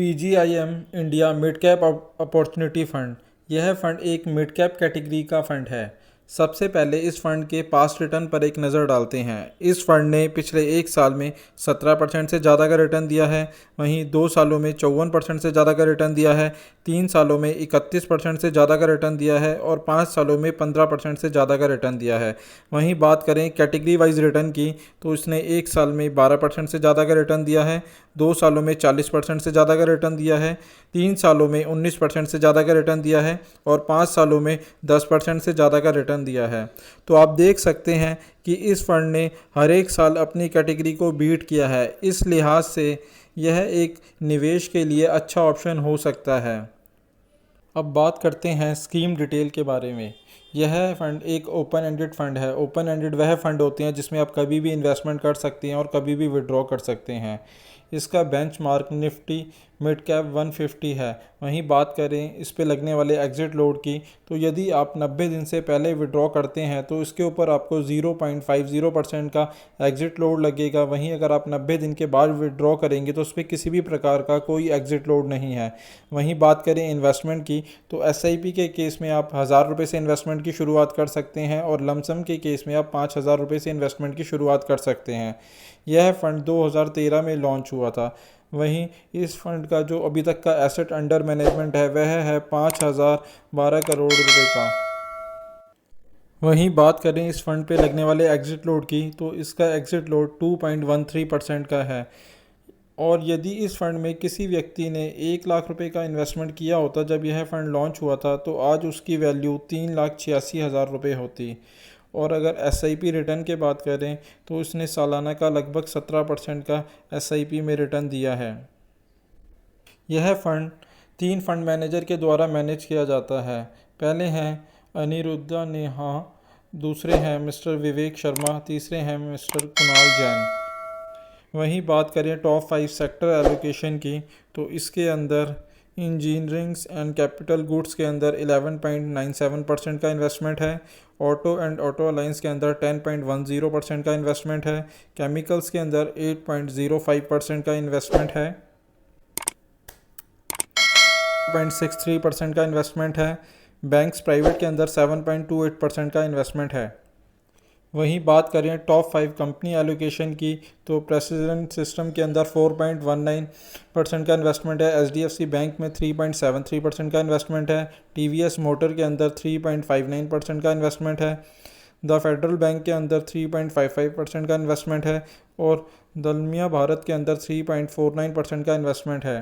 PGIM India mid cap opportunity fund. यह fund एक mid cap category का fund है। सबसे पहले इस फ़ंड के पास्ट रिटर्न पर एक नज़र डालते हैं। इस फ़ंड ने पिछले एक साल में 17% से ज़्यादा का रिटर्न दिया है। वहीं 2 सालों में 54% से ज़्यादा का रिटर्न दिया है। 3 सालों में 31% से ज़्यादा का रिटर्न दिया है और 5 सालों में 15% से ज़्यादा का रिटर्न दिया है। वहीं बात करें कैटेगरी वाइज रिटर्न की, तो इसने एक साल में 12% से ज़्यादा का रिटर्न दिया है, 2 सालों में 40% से ज़्यादा का रिटर्न दिया है, 3 सालों में 19% से ज़्यादा का रिटर्न दिया है और 5 सालों में 10% से ज़्यादा का रिटर्न दिया है। तो आप देख सकते हैं कि इस फंड ने हर एक साल अपनी कैटेगरी को बीट किया है। इस लिहाज से यह एक निवेश के लिए अच्छा ऑप्शन हो सकता है। अब बात करते हैं स्कीम डिटेल के बारे में। यह फ़ंड एक ओपन एंडेड फ़ंड है। ओपन एंडेड वह फ़ंड होते हैं जिसमें आप कभी भी इन्वेस्टमेंट कर सकते हैं और कभी भी विड्रॉ कर सकते हैं। इसका बेंचमार्क निफ्टी मिड कैप 150 है। वहीं बात करें इस पे लगने वाले एग्ज़िट लोड की, तो यदि आप 90 दिन से पहले विड्रॉ करते हैं तो इसके ऊपर आपको 0.50% का एग्ज़िट लोड लगेगा। वहीं अगर आप 90 दिन के बाद विड्रॉ करेंगे तो उस पर किसी भी प्रकार का कोई एग्ज़िट लोड नहीं है। वहीं बात करें इन्वेस्टमेंट की, तो SIP के केस में आप 1000 रुपये से इन्वेस्टमेंट की शुरुआत कर सकते हैं और लमसम के केस में आप 5000 रुपये से इन्वेस्टमेंट की शुरुआत कर सकते हैं। यह फ़ंड 2013 में लॉन्च हुआ था। वहीं इस फंड का जो अभी तक का एसेट अंडर मैनेजमेंट है वह है 5012 करोड़ रुपए का। वहीं बात करें इस फंड पे लगने वाले एग्ज़िट लोड की, तो इसका एग्ज़िट लोड 2.13% का है। और यदि इस फंड में किसी व्यक्ति ने 1 लाख रुपए का इन्वेस्टमेंट किया होता जब यह फ़ंड लॉन्च हुआ था, तो आज उसकी वैल्यू 3,86,000 रुपये होती। और अगर SIP रिटर्न की बात करें तो इसने सालाना का लगभग 17% का SIP में रिटर्न दिया है। यह फ़ंड 3 फंड मैनेजर के द्वारा मैनेज किया जाता है। पहले हैं अनिरुद्धा नेहा, दूसरे हैं मिस्टर विवेक शर्मा, तीसरे हैं मिस्टर कुणाल जैन। वहीं बात करें टॉप 5 सेक्टर एलोकेशन की, तो इसके अंदर इंजीनियरिंग्स एंड कैपिटल गुड्स के अंदर 11.97% का इन्वेस्टमेंट है। ऑटो एंड ऑटो अलायंस के अंदर 10.10% का इन्वेस्टमेंट है। केमिकल्स के अंदर 8.05% का इन्वेस्टमेंट है। 0.63% का इन्वेस्टमेंट है। बैंक्स प्राइवेट के अंदर 7.28% का इन्वेस्टमेंट है। वहीं बात करें टॉप 5 कंपनी एलोकेशन की, तो प्रेसिडेंट सिस्टम के अंदर 4.19% का इन्वेस्टमेंट है। HDFC बैंक में 3.73% का इन्वेस्टमेंट है। TVS मोटर के अंदर 3.59% का इन्वेस्टमेंट है। द फेडरल बैंक के अंदर 3.55% का इन्वेस्टमेंट है और दलमिया भारत के अंदर 3.49% का इन्वेस्टमेंट है।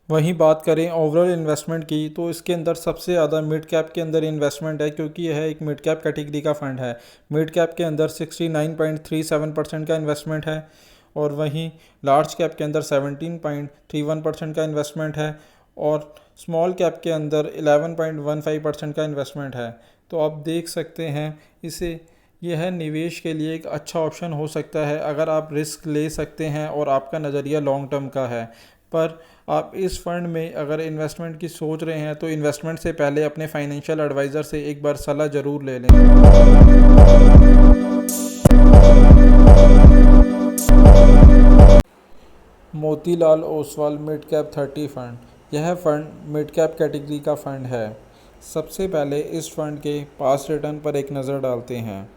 वहीं बात करें ओवरऑल इन्वेस्टमेंट की, तो इसके अंदर सबसे ज़्यादा मिड कैप के अंदर इन्वेस्टमेंट है, क्योंकि यह एक मिड कैप कैटेगरी का फ़ंड है। मिड कैप के अंदर 69.37% का इन्वेस्टमेंट है और वहीं लार्ज कैप के अंदर 17.31% का इन्वेस्टमेंट है और स्मॉल कैप के अंदर 11.15% का इन्वेस्टमेंट है। तो आप देख सकते हैं इसे यह निवेश के लिए एक अच्छा ऑप्शन हो सकता है अगर आप रिस्क ले सकते हैं और आपका नज़रिया लॉन्ग टर्म का है। पर आप इस फंड में अगर इन्वेस्टमेंट की सोच रहे हैं तो इन्वेस्टमेंट से पहले अपने फाइनेंशियल एडवाइज़र से एक बार सलाह ज़रूर ले लें। Motilal Oswal mid cap 30 fund. यह फ़ंड मिड कैप कैटेगरी का फ़ंड है। सबसे पहले इस फ़ंड के पास रिटर्न पर एक नज़र डालते हैं।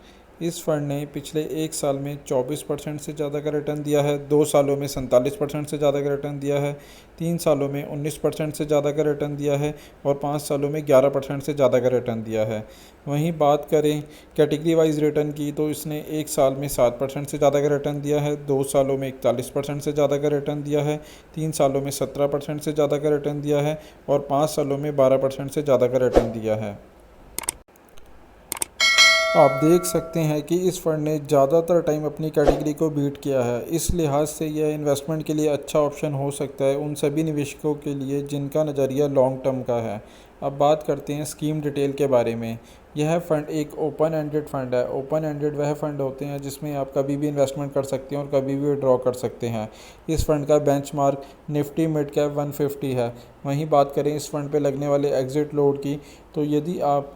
इस फ़ंड ने पिछले एक साल में 24% से ज़्यादा का रिटर्न दिया है, 2 सालों में 47% से ज़्यादा का रिटर्न दिया है, 3 सालों में 19% से ज़्यादा का रिटर्न दिया है और 5 सालों में 11% से ज़्यादा का रिटर्न दिया है। वहीं बात करें कैटेगरी वाइज रिटर्न की, तो इसने एक साल में 7% से ज़्यादा का रिटर्न दिया है, 2 सालों में 41% से ज़्यादा का रिटर्न दिया है, 3 सालों में 17% से ज़्यादा का रिटर्न दिया है और 5 सालों में 12% से ज़्यादा का रिटर्न दिया है। आप देख सकते हैं कि इस फंड ने ज़्यादातर टाइम अपनी कैटेगरी को बीट किया है। इस लिहाज से यह इन्वेस्टमेंट के लिए अच्छा ऑप्शन हो सकता है उन सभी निवेशकों के लिए जिनका नज़रिया लॉन्ग टर्म का है। अब बात करते हैं स्कीम डिटेल के बारे में। यह फ़ंड एक ओपन एंडेड फ़ंड है। ओपन एंडेड वह फ़ंड होते हैं जिसमें आप कभी भी इन्वेस्टमेंट कर सकते हैं और कभी भी विड्रॉ कर सकते हैं। इस फ़ंड का बेंचमार्क निफ्टी मिड कैप 150 है। वहीं बात करें इस फ़ंड पे लगने वाले एग्ज़िट लोड की, तो यदि आप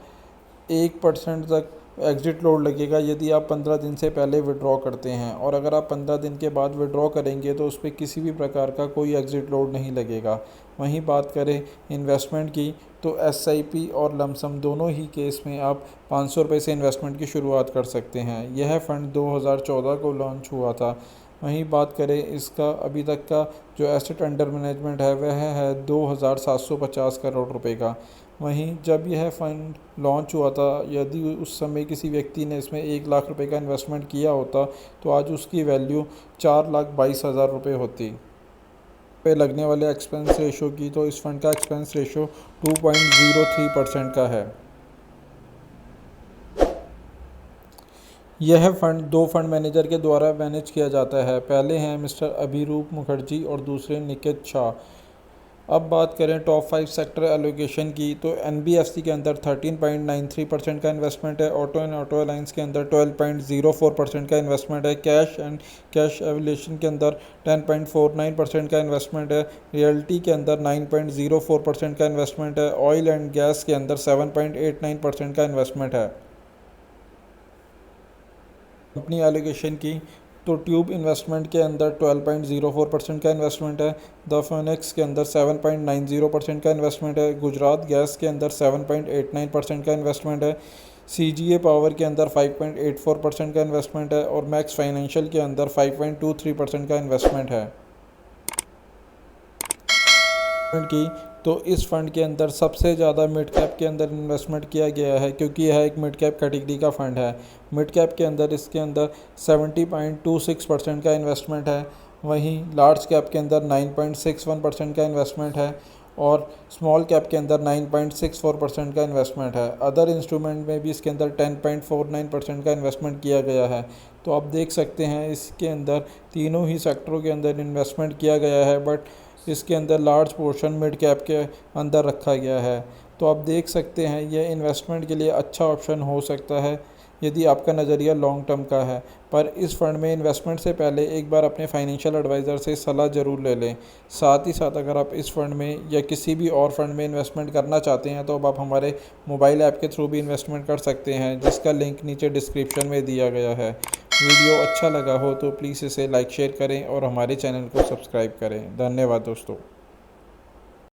1% तक एग्ज़िट लोड लगेगा यदि आप 15 दिन से पहले विड्रॉ करते हैं, और अगर आप 15 दिन के बाद विड्रॉ करेंगे तो उस पर किसी भी प्रकार का कोई एग्ज़िट लोड नहीं लगेगा। वहीं बात करें इन्वेस्टमेंट की, तो SIP और लमसम दोनों ही केस में आप 500 रुपये से इन्वेस्टमेंट की शुरुआत कर सकते हैं। यह फ़ंड 2014 को लॉन्च हुआ था। वहीं बात करें इसका अभी तक का जो एसेट अंडर मैनेजमेंट है वह है 2750 करोड़ रुपए का। वहीं जब यह फ़ंड लॉन्च हुआ था, यदि उस समय किसी व्यक्ति ने इसमें 1 लाख रुपए का इन्वेस्टमेंट किया होता तो आज उसकी वैल्यू 4,22,000 रुपये होती। पे लगने वाले एक्सपेंस रेशो की, तो इस फंड का एक्सपेंस रेशो 2.03% का है। यह फंड 2 फंड मैनेजर के द्वारा मैनेज किया जाता है। पहले हैं मिस्टर अभिरूप मुखर्जी और दूसरे निकेत शाह। अब बात करें टॉप 5 सेक्टर एलोकेशन की, तो NBFC के अंदर 13.93% का इन्वेस्टमेंट है, ऑटो एंड ऑटो अलायंस के अंदर 12.04% का इन्वेस्टमेंट है, कैश एंड कैश एविलेशन के अंदर 10.49% का इन्वेस्टमेंट है, रियल्टी के अंदर 9.04% का इन्वेस्टमेंट है, ऑयल एंड गैस के अंदर 7.89% का इन्वेस्टमेंट है। कंपनी एलोकेशन की, तो ट्यूब इन्वेस्टमेंट के अंदर 12.04% का इन्वेस्टमेंट है, द फिनिक्स के अंदर 7.90% का इन्वेस्टमेंट है, गुजरात गैस के अंदर 7.89% का इन्वेस्टमेंट है, CGA पावर के अंदर 5.84% का इन्वेस्टमेंट है और मैक्स फाइनेंशियल के अंदर 5.23% का इन्वेस्टमेंट है। की, तो इस फंड के अंदर सबसे ज़्यादा मिड कैप के अंदर इन्वेस्टमेंट किया गया है, क्योंकि यह एक मिड कैप कैटेगरी का फ़ंड है। मिड कैप के अंदर इसके अंदर 70.26% का इन्वेस्टमेंट है। वहीं लार्ज कैप के अंदर 9.61% का इन्वेस्टमेंट है और स्मॉल कैप के अंदर 9.64% का इन्वेस्टमेंट है। अदर इंस्ट्रूमेंट में भी इसके अंदर 10.49% का इन्वेस्टमेंट किया गया है। तो आप देख सकते हैं इसके अंदर तीनों ही सेक्टरों के अंदर इन्वेस्टमेंट किया गया है, बट इसके अंदर लार्ज पोर्शन मिड कैप के अंदर रखा गया है। तो आप देख सकते हैं यह इन्वेस्टमेंट के लिए अच्छा ऑप्शन हो सकता है यदि आपका नज़रिया लॉन्ग टर्म का है। पर इस फंड में इन्वेस्टमेंट से पहले एक बार अपने फाइनेंशियल एडवाइज़र से सलाह ज़रूर ले लें। साथ ही साथ अगर आप इस फंड में या किसी भी और फंड में इन्वेस्टमेंट करना चाहते हैं तो अब आप हमारे मोबाइल ऐप के थ्रू भी इन्वेस्टमेंट कर सकते हैं, जिसका लिंक नीचे डिस्क्रिप्शन में दिया गया है। वीडियो अच्छा लगा हो तो प्लीज़ इसे लाइक शेयर करें और हमारे चैनल को सब्सक्राइब करें। धन्यवाद दोस्तों।